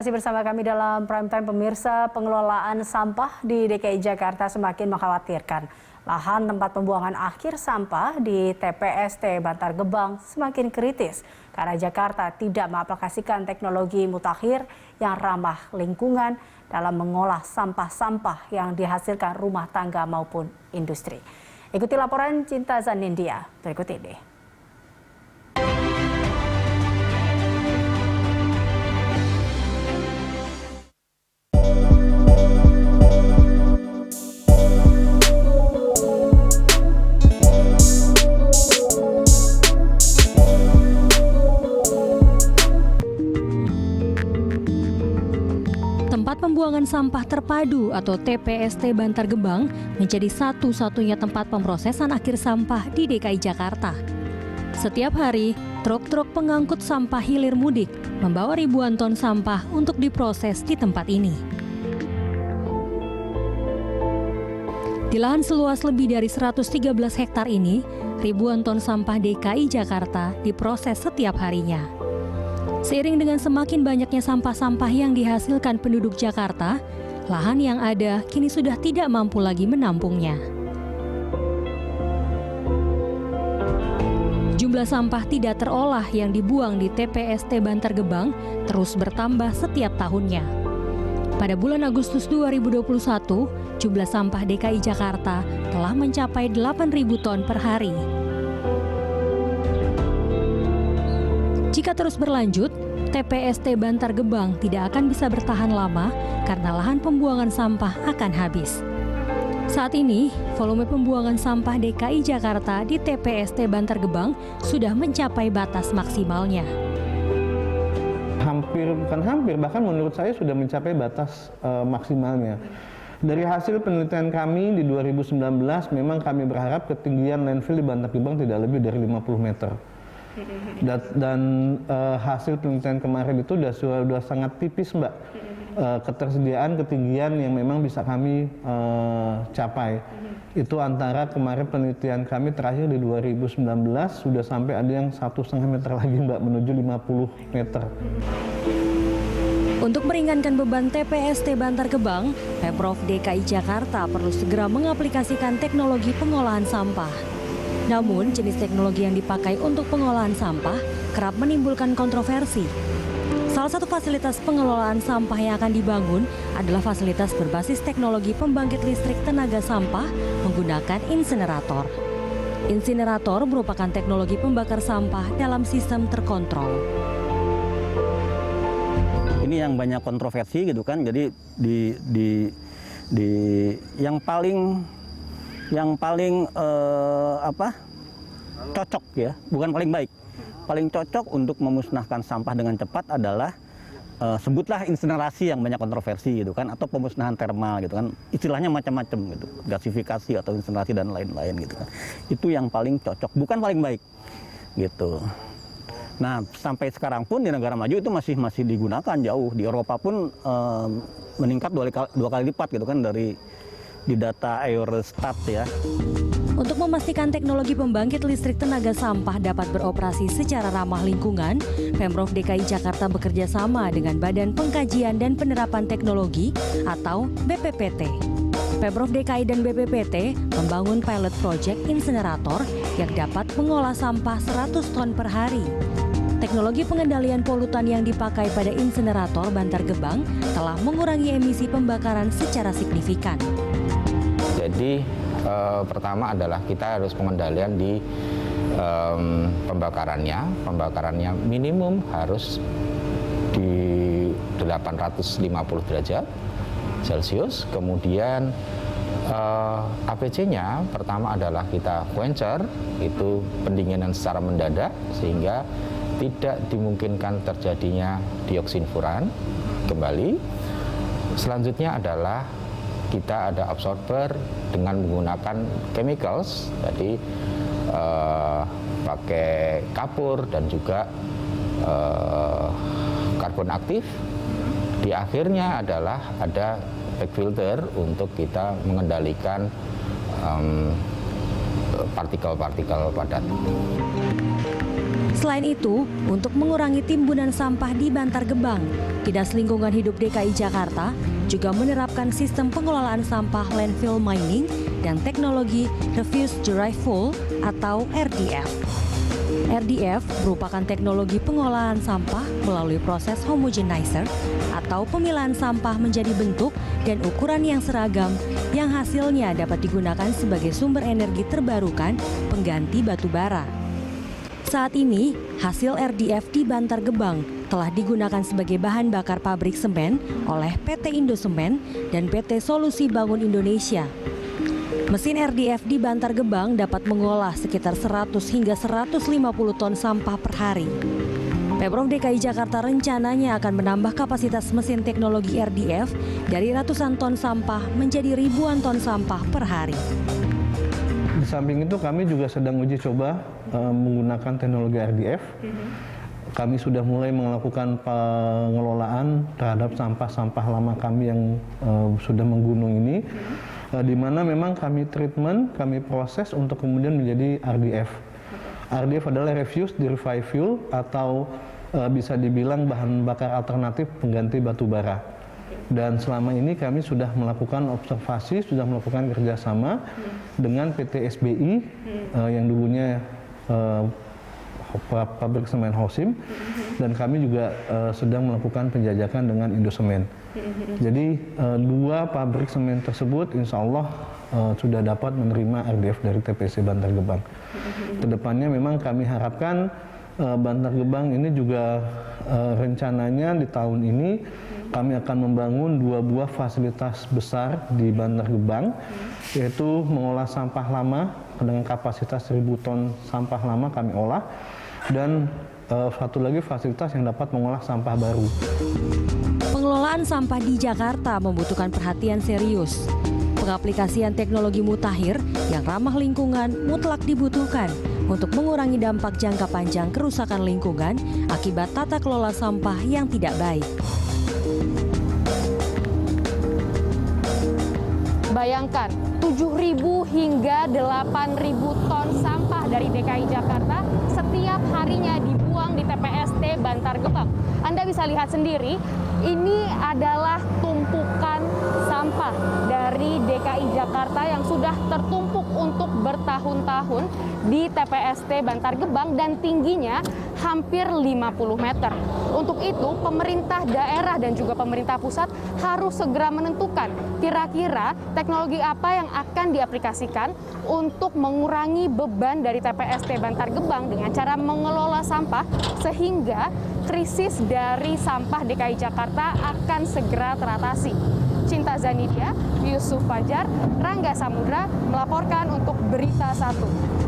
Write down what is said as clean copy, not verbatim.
Masih bersama kami dalam Prime Time pemirsa, pengelolaan sampah di DKI Jakarta semakin mengkhawatirkan. Lahan tempat pembuangan akhir sampah di TPST Bantar Gebang semakin kritis karena Jakarta tidak mengaplikasikan teknologi mutakhir yang ramah lingkungan dalam mengolah sampah-sampah yang dihasilkan rumah tangga maupun industri. Ikuti laporan Cinta Zanindia berikut ini. Tempat pembuangan sampah terpadu atau TPST Bantar Gebang menjadi satu-satunya tempat pemrosesan akhir sampah di DKI Jakarta. Setiap hari, truk-truk pengangkut sampah hilir mudik membawa ribuan ton sampah untuk diproses di tempat ini. Di lahan seluas lebih dari 113 hektar ini, ribuan ton sampah DKI Jakarta diproses setiap harinya. Seiring dengan semakin banyaknya sampah-sampah yang dihasilkan penduduk Jakarta, lahan yang ada kini sudah tidak mampu lagi menampungnya. Jumlah sampah tidak terolah yang dibuang di TPST Bantar Gebang terus bertambah setiap tahunnya. Pada bulan Agustus 2021, jumlah sampah DKI Jakarta telah mencapai 8.000 ton per hari. Jika terus berlanjut, TPST Bantar Gebang tidak akan bisa bertahan lama karena lahan pembuangan sampah akan habis. Saat ini, volume pembuangan sampah DKI Jakarta di TPST Bantar Gebang sudah mencapai batas maksimalnya. Bahkan menurut saya sudah mencapai batas maksimalnya. Dari hasil penelitian kami di 2019, memang kami berharap ketinggian landfill di Bantar Gebang tidak lebih dari 50 meter. Dan hasil penelitian kemarin itu sudah sangat tipis, Mbak, ketersediaan ketinggian yang memang bisa kami capai. Itu antara kemarin penelitian kami terakhir di 2019 sudah sampai ada yang 1,5 meter lagi, Mbak, menuju 50 meter. Untuk meringankan beban TPST Bantar Gebang, Pemprov DKI Jakarta perlu segera mengaplikasikan teknologi pengolahan sampah. Namun, jenis teknologi yang dipakai untuk pengolahan sampah kerap menimbulkan kontroversi. Salah satu fasilitas pengelolaan sampah yang akan dibangun adalah fasilitas berbasis teknologi pembangkit listrik tenaga sampah menggunakan insinerator. Insinerator merupakan teknologi pembakar sampah dalam sistem terkontrol. Ini yang banyak kontroversi gitu kan. Jadi yang paling cocok ya, bukan paling baik, paling cocok untuk memusnahkan sampah dengan cepat adalah sebutlah insinerasi yang banyak kontroversi gitu kan, atau pemusnahan termal gitu kan, istilahnya macam-macam gitu, gasifikasi atau insinerasi dan lain-lain gitu kan. Itu yang paling cocok, bukan paling baik gitu. Nah, sampai sekarang pun di negara maju itu masih digunakan jauh. Di Eropa pun meningkat dua kali lipat gitu kan dari di data Eurostat ya. Untuk memastikan teknologi pembangkit listrik tenaga sampah dapat beroperasi secara ramah lingkungan, Pemprov DKI Jakarta bekerja sama dengan Badan Pengkajian dan Penerapan Teknologi atau BPPT. Pemprov DKI dan BPPT membangun pilot project insinerator yang dapat mengolah sampah 100 ton per hari. Teknologi pengendalian polutan yang dipakai pada insinerator Bantar Gebang telah mengurangi emisi pembakaran secara signifikan. Jadi pertama adalah kita harus pengendalian di pembakarannya minimum harus di 850 derajat Celcius. Kemudian APC-nya pertama adalah kita quencher, itu pendinginan secara mendadak sehingga tidak dimungkinkan terjadinya dioksin furan kembali. Selanjutnya adalah kita ada absorber dengan menggunakan chemicals, jadi pakai kapur dan juga karbon aktif. Di akhirnya adalah ada back filter untuk kita mengendalikan partikel-partikel padat. Selain itu, untuk mengurangi timbunan sampah di Bantar Gebang, Dinas Lingkungan Hidup DKI Jakarta juga menerapkan sistem pengelolaan sampah landfill mining dan teknologi refuse derived fuel atau RDF. RDF merupakan teknologi pengolahan sampah melalui proses homogenizer atau pemilahan sampah menjadi bentuk dan ukuran yang seragam yang hasilnya dapat digunakan sebagai sumber energi terbarukan pengganti batu bara. Saat ini, hasil RDF di Bantar Gebang telah digunakan sebagai bahan bakar pabrik semen oleh PT Indosemen dan PT Solusi Bangun Indonesia. Mesin RDF di Bantar Gebang dapat mengolah sekitar 100 hingga 150 ton sampah per hari. Pemprov DKI Jakarta rencananya akan menambah kapasitas mesin teknologi RDF dari ratusan ton sampah menjadi ribuan ton sampah per hari. Di samping itu kami juga sedang uji coba menggunakan teknologi RDF. Kami sudah mulai melakukan pengelolaan terhadap sampah-sampah lama kami yang sudah menggunung ini, di mana memang kami treatment, kami proses untuk kemudian menjadi RDF. RDF adalah refuse derived fuel atau bisa dibilang bahan bakar alternatif pengganti batu bara. Dan selama ini kami sudah melakukan observasi, sudah melakukan kerjasama dengan PT SBI yang dulunya pabrik semen Holcim, dan kami juga sedang melakukan penjajakan dengan Indosemen. Jadi dua pabrik semen tersebut insya Allah sudah dapat menerima RDF dari TPC Bantar Gebang. Kedepannya memang kami harapkan Bantar Gebang ini juga rencananya di tahun ini kami akan membangun 2 buah fasilitas besar di Bantar Gebang, yaitu mengolah sampah lama dengan kapasitas 1.000 ton sampah lama kami olah, dan satu lagi fasilitas yang dapat mengolah sampah baru. Pengelolaan sampah di Jakarta membutuhkan perhatian serius. Pengaplikasian teknologi mutakhir yang ramah lingkungan mutlak dibutuhkan untuk mengurangi dampak jangka panjang kerusakan lingkungan akibat tata kelola sampah yang tidak baik. Bayangkan 7.000 hingga 8.000 ton sampah dari DKI Jakarta setiap harinya dibuang di TPST Bantar Gebang. Anda bisa lihat sendiri, ini adalah tumpukan sampah dari DKI Jakarta yang sudah tertumpuk untuk bertahun-tahun di TPST Bantar Gebang dan tingginya hampir 50 meter. Untuk itu, pemerintah daerah dan juga pemerintah pusat harus segera menentukan kira-kira teknologi apa yang akan diaplikasikan untuk mengurangi beban dari TPST Bantar Gebang dengan cara mengelola sampah sehingga krisis dari sampah DKI Jakarta akan segera teratasi. Cinta Zanidia, Yusuf Fajar, Rangga Samudra melaporkan untuk Berita 1.